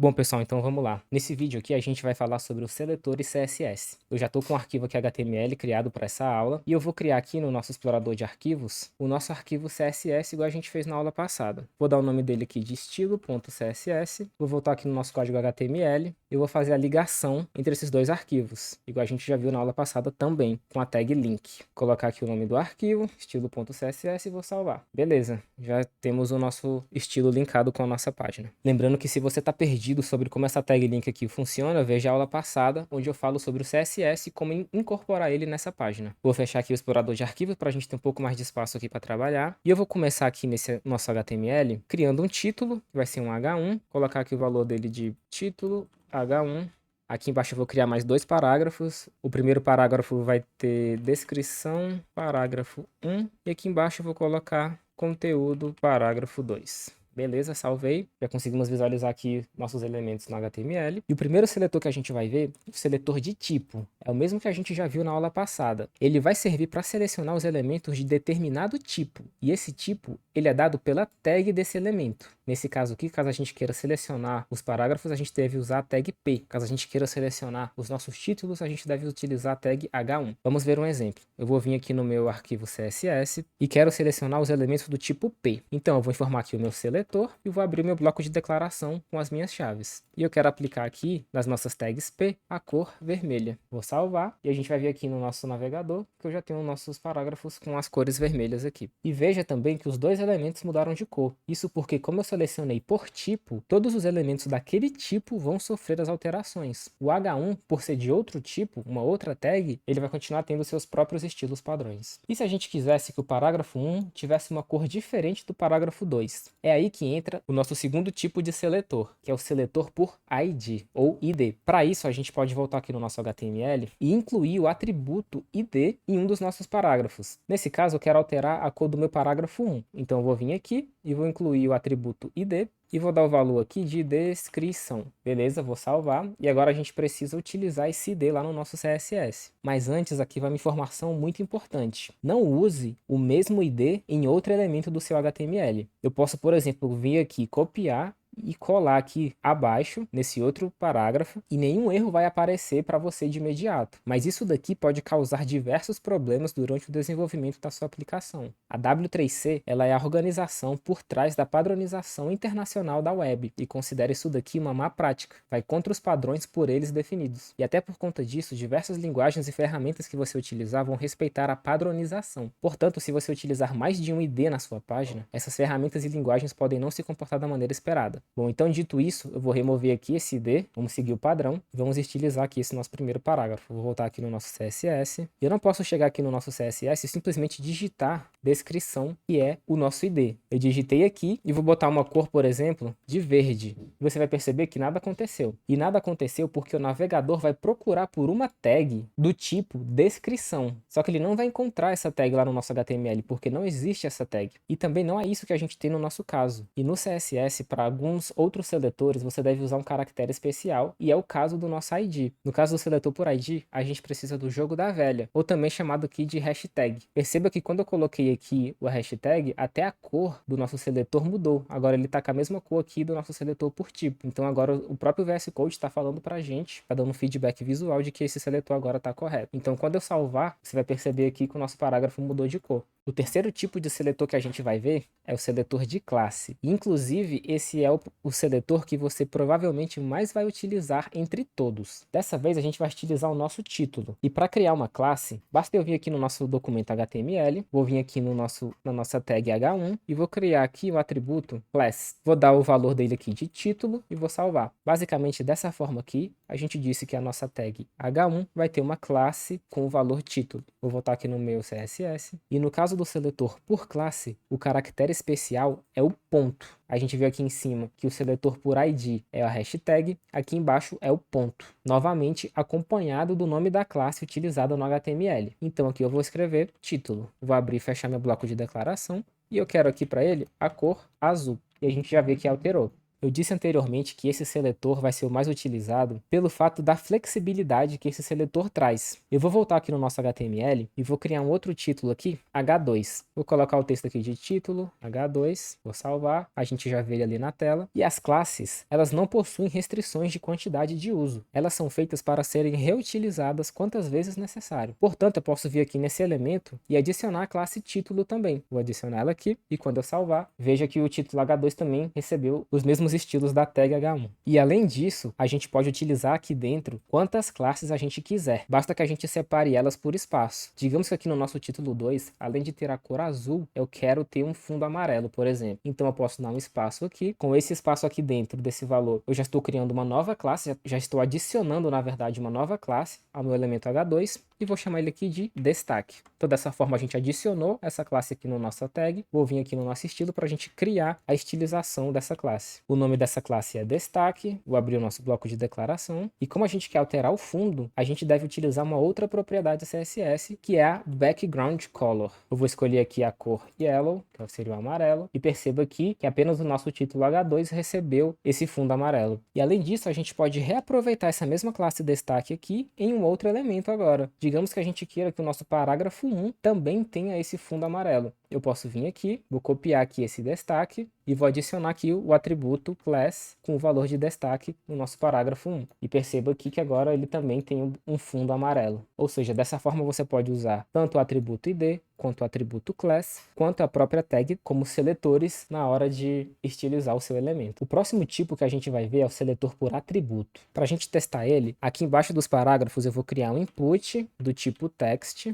Bom, pessoal, então vamos lá. Nesse vídeo aqui a gente vai falar sobre os seletores CSS. Eu já estou com um arquivo aqui HTML criado para essa aula e eu vou criar aqui no nosso explorador de arquivos o nosso arquivo CSS igual a gente fez na aula passada. Vou dar o nome dele aqui de estilo.css, vou voltar aqui no nosso código HTML e vou fazer a ligação entre esses dois arquivos, igual a gente já viu na aula passada também, com a tag link. Vou colocar aqui o nome do arquivo, estilo.css, e vou salvar. Beleza, já temos o nosso estilo linkado com a nossa página. Lembrando que se você está perdido sobre como essa tag link aqui funciona, veja a aula passada, onde eu falo sobre o CSS e como incorporar ele nessa página. Vou fechar aqui o explorador de arquivos para a gente ter um pouco mais de espaço aqui para trabalhar. E eu vou começar aqui nesse nosso HTML, criando um título, que vai ser um H1, colocar aqui o valor dele de título H1. Aqui embaixo eu vou criar mais dois parágrafos. O primeiro parágrafo vai ter descrição, parágrafo 1. E aqui embaixo eu vou colocar conteúdo, parágrafo 2. Beleza, salvei. Já conseguimos visualizar aqui nossos elementos no HTML. E o primeiro seletor que a gente vai ver, o seletor de tipo, é o mesmo que a gente já viu na aula passada. Ele vai servir para selecionar os elementos de determinado tipo. E esse tipo, ele é dado pela tag desse elemento. Nesse caso aqui, caso a gente queira selecionar os parágrafos, a gente deve usar a tag P. Caso a gente queira selecionar os nossos títulos, a gente deve utilizar a tag H1. Vamos ver um exemplo. Eu vou vir aqui no meu arquivo CSS e quero selecionar os elementos do tipo P. Então, eu vou informar aqui o meu seletor e vou abrir o meu bloco de declaração com as minhas chaves. E eu quero aplicar aqui, nas nossas tags P, a cor vermelha. Vou salvar e a gente vai ver aqui no nosso navegador que eu já tenho nossos parágrafos com as cores vermelhas aqui. E veja também que os dois elementos mudaram de cor. Isso porque, como eu selecionei por tipo, todos os elementos daquele tipo vão sofrer as alterações. O H1, por ser de outro tipo, uma outra tag, ele vai continuar tendo seus próprios estilos padrões. E se a gente quisesse que o parágrafo 1 tivesse uma cor diferente do parágrafo 2? É aí que entra o nosso segundo tipo de seletor, que é o seletor por ID, ou ID. Para isso, a gente pode voltar aqui no nosso HTML e incluir o atributo ID em um dos nossos parágrafos. Nesse caso, eu quero alterar a cor do meu parágrafo 1. Então, eu vou vir aqui e vou incluir o atributo ID e vou dar o valor aqui de descrição. Beleza, vou salvar. E agora a gente precisa utilizar esse ID lá no nosso CSS. Mas antes aqui vai uma informação muito importante. Não use o mesmo ID em outro elemento do seu HTML. Eu posso, por exemplo, vir aqui copiar e colar aqui abaixo, nesse outro parágrafo, e nenhum erro vai aparecer para você de imediato. Mas isso daqui pode causar diversos problemas durante o desenvolvimento da sua aplicação. A W3C, ela é a organização por trás da padronização internacional da web, e considera isso daqui uma má prática. Vai contra os padrões por eles definidos. E até por conta disso, diversas linguagens e ferramentas que você utilizar vão respeitar a padronização. Portanto, se você utilizar mais de um ID na sua página, essas ferramentas e linguagens podem não se comportar da maneira esperada. Bom, então dito isso, eu vou remover aqui esse ID, vamos seguir o padrão, vamos estilizar aqui esse nosso primeiro parágrafo. Vou voltar aqui no nosso CSS, e eu não posso chegar aqui no nosso CSS e simplesmente digitar descrição, que é o nosso ID. Eu digitei aqui e vou botar uma cor, por exemplo, de verde. Você vai perceber que nada aconteceu. E nada aconteceu porque o navegador vai procurar por uma tag do tipo descrição. Só que ele não vai encontrar essa tag lá no nosso HTML, porque não existe essa tag. E também não é isso que a gente tem no nosso caso. E no CSS, para alguns outros seletores, você deve usar um caractere especial, e é o caso do nosso ID. No caso do seletor por ID, a gente precisa do jogo da velha, ou também chamado aqui de hashtag. Perceba que quando eu coloquei aqui o hashtag, até a cor do nosso seletor mudou. Agora ele está com a mesma cor aqui do nosso seletor por tipo. Então agora o próprio VS Code está falando para a gente, está dando um feedback visual de que esse seletor agora está correto. Então quando eu salvar, você vai perceber aqui que o nosso parágrafo mudou de cor. O terceiro tipo de seletor que a gente vai ver é o seletor de classe. Inclusive, esse é o seletor que você provavelmente mais vai utilizar entre todos. Dessa vez, a gente vai utilizar o nosso título. E para criar uma classe, basta eu vir aqui no nosso documento HTML, vou vir aqui na nossa tag H1 e vou criar aqui o atributo class. Vou dar o valor dele aqui de título e vou salvar. Basicamente, dessa forma aqui, a gente disse que a nossa tag H1 vai ter uma classe com o valor título. Vou voltar aqui no meu CSS. E no caso do seletor por classe, o caractere especial é o ponto. A gente viu aqui em cima que o seletor por ID é a hashtag, aqui embaixo é o ponto. Novamente, acompanhado do nome da classe utilizada no HTML. Então aqui eu vou escrever título. Vou abrir e fechar meu bloco de declaração. E eu quero aqui para ele a cor azul. E a gente já vê que alterou. Eu disse anteriormente que esse seletor vai ser o mais utilizado pelo fato da flexibilidade que esse seletor traz. Eu vou voltar aqui no nosso HTML e vou criar um outro título aqui, H2. Vou colocar o texto aqui de título, H2, vou salvar, a gente já vê ele ali na tela. E as classes, elas não possuem restrições de quantidade de uso. Elas são feitas para serem reutilizadas quantas vezes necessário. Portanto, eu posso vir aqui nesse elemento e adicionar a classe título também. Vou adicionar ela aqui e quando eu salvar, veja que o título H2 também recebeu os mesmos estilos da tag H1. E além disso, a gente pode utilizar aqui dentro quantas classes a gente quiser. Basta que a gente separe elas por espaço. Digamos que aqui no nosso título 2, além de ter a cor azul, eu quero ter um fundo amarelo, por exemplo. Então eu posso dar um espaço aqui. Com esse espaço aqui dentro desse valor, eu já estou criando uma nova classe, já estou adicionando, na verdade, uma nova classe ao meu elemento H2 e vou chamar ele aqui de destaque. Então dessa forma a gente adicionou essa classe aqui no nossa tag. Vou vir aqui no nosso estilo para a gente criar a estilização dessa classe. O nome dessa classe é destaque. Vou abrir o nosso bloco de declaração. E como a gente quer alterar o fundo, a gente deve utilizar uma outra propriedade CSS, que é a background color. Eu vou escolher aqui a cor yellow, que seria o amarelo, e perceba aqui que apenas o nosso título H2 recebeu esse fundo amarelo. E além disso, a gente pode reaproveitar essa mesma classe destaque aqui em um outro elemento agora. Digamos que a gente queira que o nosso parágrafo 1 também tenha esse fundo amarelo. Eu posso vir aqui, vou copiar aqui esse destaque e vou adicionar aqui o atributo class com o valor de destaque no nosso parágrafo 1. E perceba aqui que agora ele também tem um fundo amarelo. Ou seja, dessa forma você pode usar tanto o atributo id, quanto o atributo class, quanto a própria tag como seletores na hora de estilizar o seu elemento. O próximo tipo que a gente vai ver é o seletor por atributo. Para a gente testar ele, aqui embaixo dos parágrafos eu vou criar um input do tipo text.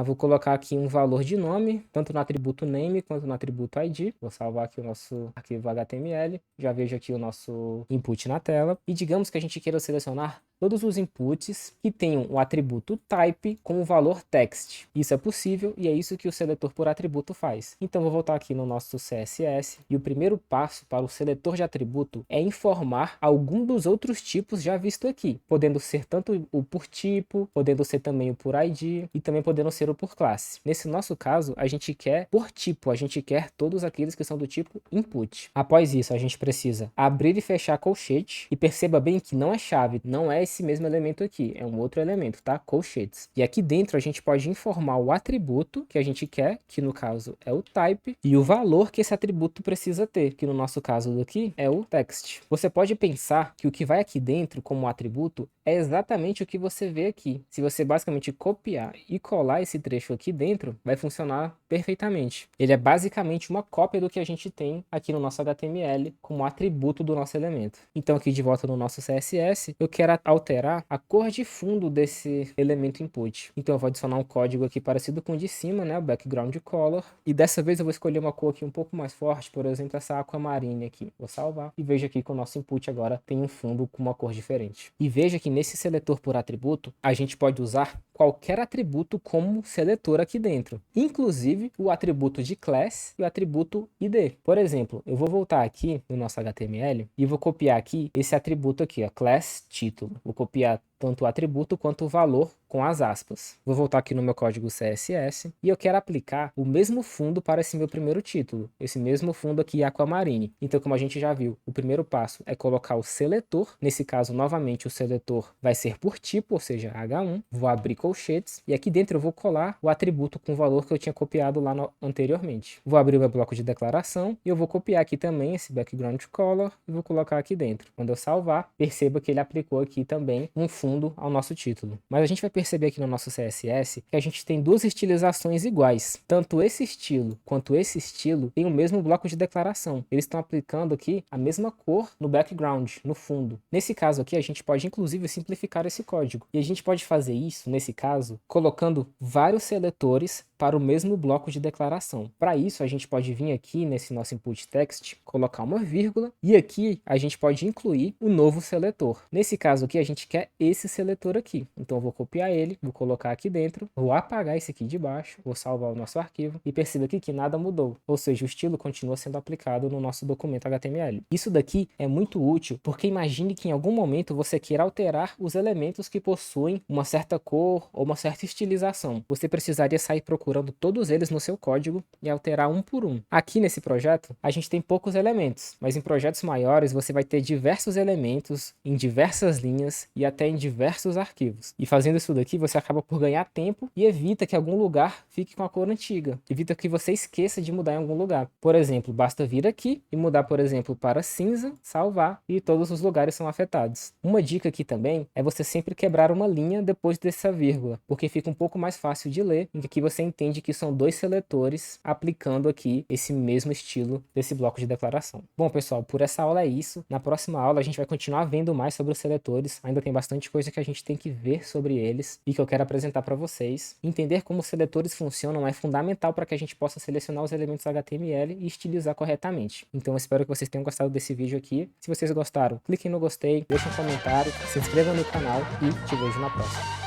Vou colocar aqui um valor de nome, tanto no atributo name quanto no atributo id. Vou salvar aqui o nosso arquivo HTML. Já vejo aqui o nosso input na tela. E digamos que a gente queira selecionar todos os inputs que tenham o atributo type com o valor text. Isso é possível e é isso que o seletor por atributo faz. Então vou voltar aqui no nosso CSS e o primeiro passo para o seletor de atributo é informar algum dos outros tipos já visto aqui, podendo ser tanto o por tipo, podendo ser também o por ID e também podendo ser o por classe. Nesse nosso caso, a gente quer por tipo, a gente quer todos aqueles que são do tipo input. Após isso, a gente precisa abrir e fechar colchete e perceba bem que não é chave, não é esse mesmo elemento aqui, é um outro elemento, tá? Colchetes. E aqui dentro a gente pode informar o atributo que a gente quer, que no caso é o type, e o valor que esse atributo precisa ter, que no nosso caso aqui é o text. Você pode pensar que o que vai aqui dentro como atributo é exatamente o que você vê aqui. Se você basicamente copiar e colar esse trecho aqui dentro, vai funcionar perfeitamente. Ele é basicamente uma cópia do que a gente tem aqui no nosso HTML como atributo do nosso elemento. Então aqui de volta no nosso CSS, eu quero alterar a cor de fundo desse elemento input. Então eu vou adicionar um código aqui parecido com o de cima, né, o background color, e dessa vez eu vou escolher uma cor aqui um pouco mais forte, por exemplo, essa aquamarine aqui. Vou salvar e veja aqui que o nosso input agora tem um fundo com uma cor diferente. E veja que nesse seletor por atributo, a gente pode usar qualquer atributo como seletor aqui dentro, inclusive o atributo de class e o atributo id. Por exemplo, eu vou voltar aqui no nosso HTML e vou copiar aqui esse atributo aqui, ó, class título. Vou copiar tanto o atributo quanto o valor com as aspas. Vou voltar aqui no meu código CSS e eu quero aplicar o mesmo fundo para esse meu primeiro título, esse mesmo fundo aqui Aquamarine. Então, como a gente já viu, o primeiro passo é colocar o seletor. Nesse caso, novamente, o seletor vai ser por tipo, ou seja, H1. Vou abrir colchetes e aqui dentro eu vou colar o atributo com o valor que eu tinha copiado lá anteriormente. Vou abrir o meu bloco de declaração e eu vou copiar aqui também esse background color e vou colocar aqui dentro. Quando eu salvar, perceba que ele aplicou aqui também um fundo ao nosso título. Mas a gente vai perceber aqui no nosso CSS que a gente tem duas estilizações iguais. Tanto esse estilo quanto esse estilo tem o mesmo bloco de declaração. Eles estão aplicando aqui a mesma cor no background, no fundo. Nesse caso aqui, a gente pode inclusive simplificar esse código. E a gente pode fazer isso, nesse caso, colocando vários seletores para o mesmo bloco de declaração. Para isso, a gente pode vir aqui nesse nosso input text, colocar uma vírgula, e aqui a gente pode incluir o novo seletor. Nesse caso aqui, a gente quer esse seletor aqui. Então, eu vou copiar pegar ele, vou colocar aqui dentro, vou apagar esse aqui de baixo, vou salvar o nosso arquivo e perceba aqui que nada mudou, ou seja, o estilo continua sendo aplicado no nosso documento HTML. Isso daqui é muito útil porque imagine que em algum momento você queira alterar os elementos que possuem uma certa cor ou uma certa estilização. Você precisaria sair procurando todos eles no seu código e alterar um por um. Aqui nesse projeto, a gente tem poucos elementos, mas em projetos maiores você vai ter diversos elementos em diversas linhas e até em diversos arquivos. E fazendo isso daqui, você acaba por ganhar tempo e evita que algum lugar fique com a cor antiga. Evita que você esqueça de mudar em algum lugar. Por exemplo, basta vir aqui e mudar, por exemplo, para cinza, salvar e todos os lugares são afetados. Uma dica aqui também é você sempre quebrar uma linha depois dessa vírgula, porque fica um pouco mais fácil de ler, e aqui você entende que são dois seletores aplicando aqui esse mesmo estilo desse bloco de declaração. Bom, pessoal, por essa aula é isso. Na próxima aula a gente vai continuar vendo mais sobre os seletores. Ainda tem bastante coisa que a gente tem que ver sobre eles e que eu quero apresentar para vocês. Entender como os seletores funcionam é fundamental para que a gente possa selecionar os elementos HTML e estilizar corretamente. Então eu espero que vocês tenham gostado desse vídeo aqui. Se vocês gostaram, cliquem no gostei, deixem um comentário, se inscrevam no canal e te vejo na próxima.